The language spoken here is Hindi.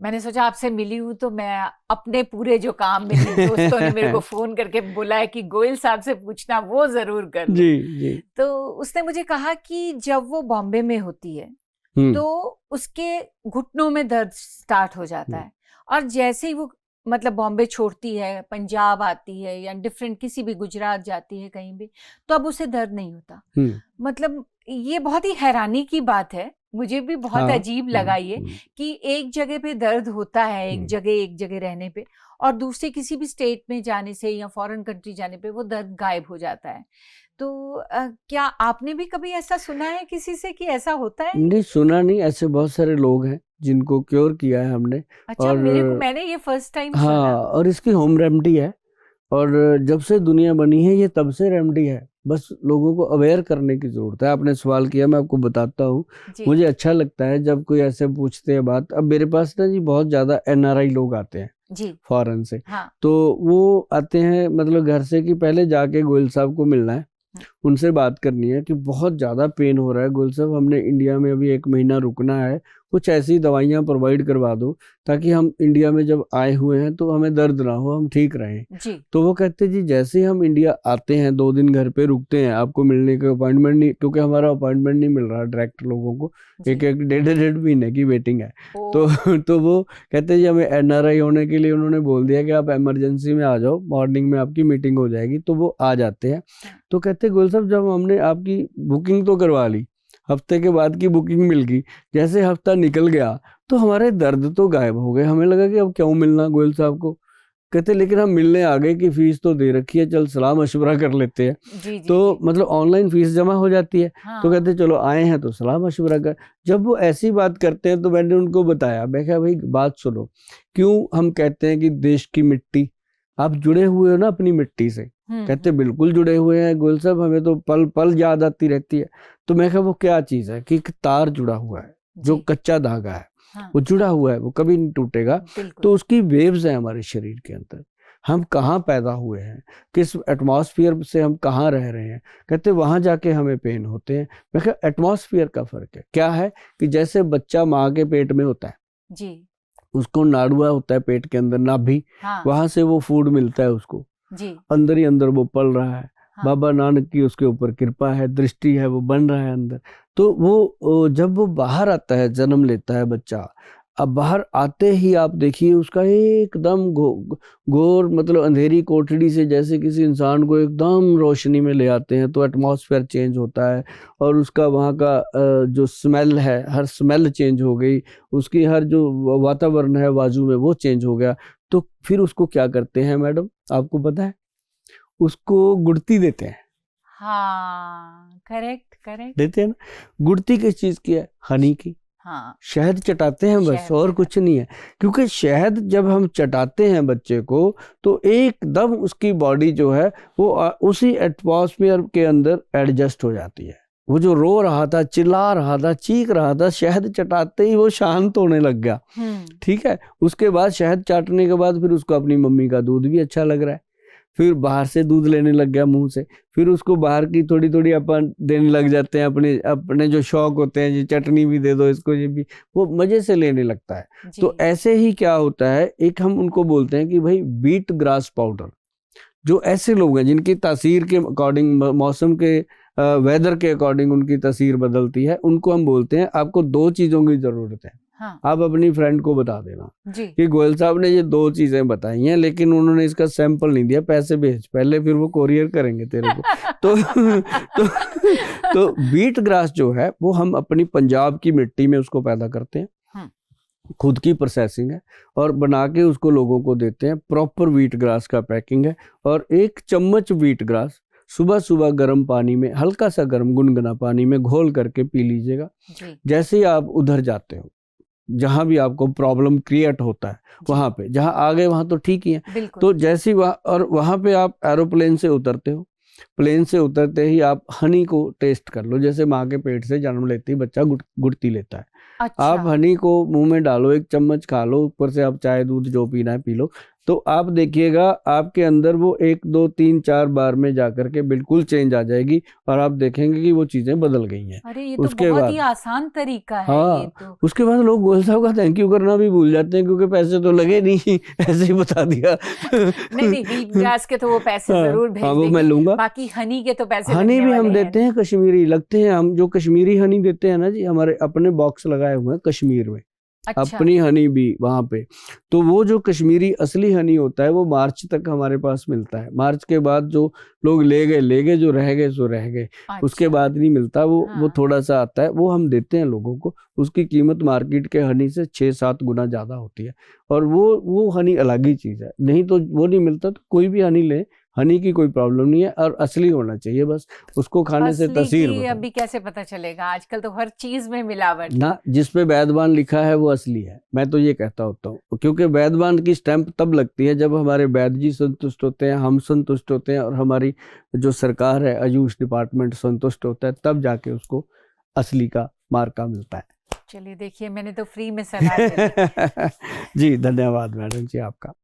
मैंने सोचा आपसे मिली हूँ तो मैं अपने पूरे जो काम मेरे दोस्तों ने मेरे को फोन करके बोला है कि गोयल साहब से पूछना, वो जरूर कर लो। जी। तो उसने मुझे कहा कि जब वो बॉम्बे में होती है तो उसके घुटनों में दर्द स्टार्ट हो जाता है, और जैसे ही वो मतलब बॉम्बे छोड़ती है, पंजाब आती है या डिफरेंट किसी भी गुजरात जाती है कहीं भी, तो अब उसे दर्द नहीं होता। मतलब ये बहुत ही हैरानी की बात है, मुझे भी बहुत अजीब लगा ये कि एक जगह पे दर्द होता है, एक जगह रहने पे, और दूसरे किसी भी स्टेट में जाने से या फॉरेन कंट्री जाने पे वो दर्द गायब हो जाता है। तो क्या आपने भी कभी ऐसा सुना है किसी से कि ऐसा होता है? नहीं, सुना नहीं। ऐसे बहुत सारे लोग हैं जिनको क्योर किया है हमने। अच्छा, और मैंने ये फर्स्ट टाइम हाँ, सुना। और इसकी होम रेमेडी है, और जब से दुनिया बनी है ये तब से रेमेडी है। बस लोगों को अवेयर करने की जरूरत है। आपने सवाल किया, मैं आपको बताता हूँ। मुझे अच्छा लगता है जब कोई ऐसे पूछते हैं बात। अब मेरे पास ना जी बहुत ज्यादा एनआरआई लोग आते हैं जी, फॉरेन से। हाँ। तो वो आते हैं मतलब घर से कि पहले जाके गोयल साहब को मिलना है, उनसे बात करनी है कि बहुत ज़्यादा पेन हो रहा है गोयल साहब, हमने इंडिया में अभी 1 महीना रुकना है, कुछ ऐसी दवाइयाँ प्रोवाइड करवा दो ताकि हम इंडिया में जब आए हुए हैं तो हमें दर्द ना हो, हम ठीक रहें जी। तो वो कहते जी जैसे ही हम इंडिया आते हैं 2 दिन घर पे रुकते हैं, आपको मिलने का अपॉइंटमेंट नहीं, क्योंकि हमारा अपॉइंटमेंट नहीं मिल रहा डायरेक्ट लोगों को, एक 1.5 महीने की वेटिंग है। तो वो कहते जी हमें एनआरआई होने के लिए उन्होंने बोल दिया कि आप इमरजेंसी में आ जाओ, मॉर्निंग में आपकी मीटिंग हो जाएगी। तो वो आ जाते हैं। तो कहते गोयल साहब जब हमने आपकी बुकिंग तो करवा ली, हफ्ते के बाद की बुकिंग मिल गई, जैसे हफ्ता निकल गया तो हमारे दर्द तो गायब हो गए। हमें लगा कि अब क्यों मिलना गोयल साहब को। कहते लेकिन हम मिलने आ गए कि फीस तो दे रखी है, चल सलाह मशवरा कर लेते हैं। तो मतलब ऑनलाइन फीस जमा हो जाती है। तो कहते चलो आए हैं तो सलाह मशवरा कर। जब वो ऐसी बात करते हैं तो मैंने उनको बताया, मैं कहा भाई बात सुनो, क्यों हम कहते हैं कि देश की मिट्टी, आप जुड़े हुए हो ना अपनी मिट्टी से। कहते बिल्कुल जुड़े हुए हैं गोयल साहब, हमें तो पल पल याद आती रहती है। तो मैं कहा वो क्या चीज है कि एक तार जुड़ा हुआ है, जो कच्चा धागा है, वो जुड़ा हुआ है, वो कभी नहीं टूटेगा। तो उसकी वेव्स है हमारे शरीर के अंदर। हम कहाँ पैदा हुए हैं, किस एटमॉस्फेयर से हम कहाँ रह रहे हैं, कहते वहां जाके हमें पेन होते हैं। मैं कहा एटमॉस्फेयर का फर्क है। क्या है कि जैसे बच्चा माँ के पेट में होता है जी, उसको नाड़ुआ होता है पेट के अंदर, नाभि, वहां से वो फूड मिलता है उसको जी, अंदर ही अंदर वो पल रहा है। बाबा नानक की उसके ऊपर कृपा है, दृष्टि है, वो बन रहा है अंदर। तो वो जब वो बाहर आता है, जन्म लेता है बच्चा, अब बाहर आते ही आप देखिए उसका एकदम घोर मतलब अंधेरी कोठरी से जैसे किसी इंसान को एकदम रोशनी में ले आते हैं, तो एटमॉस्फेयर चेंज होता है, और उसका वहाँ का जो स्मेल है, हर स्मेल चेंज हो गई, उसकी हर जो वातावरण है बाजू में वो चेंज हो गया। तो फिर उसको क्या करते हैं मैडम, आपको पता है? उसको गुड़ती देते हैं। हाँ, करेक्ट देते हैं ना। गुड़ती किस चीज की है? हनी की। हाँ, शहद चटाते हैं बस, और कुछ नहीं है। क्योंकि शहद जब हम चटाते हैं बच्चे को तो एकदम उसकी बॉडी जो है वो उसी एटमॉस्फेयर के अंदर एडजस्ट हो जाती है। वो जो रो रहा था, चिल्ला रहा था, चीख रहा था, शहद चटाते ही वो शांत होने लग गया। ठीक है। उसके बाद शहद चाटने के बाद फिर उसको अपनी मम्मी का दूध भी अच्छा लग रहा है, फिर बाहर से दूध लेने लग गया मुंह से, फिर उसको बाहर की थोड़ी थोड़ी अपन देने लग जाते हैं, अपने अपने जो शौक होते हैं, ये चटनी भी दे दो इसको, ये भी, वो मजे से लेने लगता है। तो ऐसे ही क्या होता है, एक हम उनको बोलते हैं कि भाई बीट ग्रास पाउडर, जो ऐसे लोग हैं जिनकी तासीर के अकॉर्डिंग, मौसम के वेदर के अकॉर्डिंग उनकी तासीर बदलती है, उनको हम बोलते हैं आपको 2 चीजों की जरूरत है। आप अपनी फ्रेंड को बता देना कि गोयल साहब ने ये 2 चीजें बताई हैं, लेकिन उन्होंने इसका सैंपल नहीं दिया, पैसे भेज पहले, फिर वो कोरियर करेंगे तेरे को। तो बीट ग्रास जो है वो हम अपनी पंजाब की मिट्टी में उसको पैदा करते हैं, खुद की प्रोसेसिंग है, और बना के उसको लोगों को देते हैं। प्रॉपर व्हीट ग्रास का पैकिंग है, और 1 चम्मच व्हीट ग्रास सुबह सुबह गर्म पानी में, हल्का सा गर्म गुनगुना पानी में घोल करके पी लीजिएगा। जैसे ही आप उधर जाते हो, जहां भी आपको प्रॉब्लम क्रिएट होता है वहां पे, जहां आ गए वहां तो ठीक ही है, तो जैसे और वहां पे आप एरोप्लेन से उतरते हो, प्लेन से उतरते ही आप हनी को टेस्ट कर लो। जैसे माँ के पेट से जन्म लेते ही बच्चा गुड़ती लेता है। अच्छा। आप हनी को मुंह में डालो, 1 चम्मच खा लो, ऊपर से आप चाय दूध जो पीना है पी लो, तो आप देखिएगा आपके अंदर वो 1 2 3 4 बार में जाकर के बिल्कुल चेंज आ जाएगी और आप देखेंगे कि वो चीजें बदल गई हैं। अरे ये तो उसके बहुत बाद ही आसान तरीका है हाँ, ये तो। उसके बाद लोग गोयल साहब का थैंक यू करना भी भूल जाते हैं क्योंकि पैसे तो लगे नहीं, ऐसे ही बता दिया। नहीं व्हीट ग्रास के तो वो पैसे हाँ, जरूर भेज हाँ, वो मैं देंगे, लूंगा। बाकी हनी के तो पैसे हनी लगने भी हम वाले देते हैं, कश्मीरी लगते हैं। हम जो कश्मीरी हनी देते हैं ना जी, हमारे अपने बॉक्स लगाए हुए हैं कश्मीर में, अच्छा। अपनी हनी भी वहां पे। तो वो जो कश्मीरी असली हनी होता है वो मार्च तक हमारे पास मिलता है। मार्च के बाद जो लोग ले गए, जो रह गए सो रह गए। अच्छा। उसके बाद नहीं मिलता वो। हाँ। वो थोड़ा सा आता है, वो हम देते हैं लोगों को। उसकी कीमत मार्केट के हनी से 6-7 गुना ज्यादा होती है और वो हनी अलग ही चीज है। नहीं तो वो नहीं मिलता तो कोई भी हनी ले, हनी की कोई प्रॉब्लम नहीं है और असली होना चाहिए बस। उसको खाने से असली तसीर की बदल अभी कैसे पता चलेगा, आजकल तो हर चीज में मिलावट। ना, जिस पे वैद्यवान लिखा है वो असली है, मैं तो ये कहता होता हूँ। क्योंकि वैद्यवान की स्टैंप तब लगती है जब हमारे वैद्य जी संतुष्ट होते हैं, हम संतुष्ट होते हैं और हमारी जो सरकार है, आयुष डिपार्टमेंट संतुष्ट होता है, तब जाके उसको असली का मार्का मिलता है। चलिए देखिए, मैंने तो फ्री में सलाह दे दी। जी धन्यवाद मैडम जी आपका।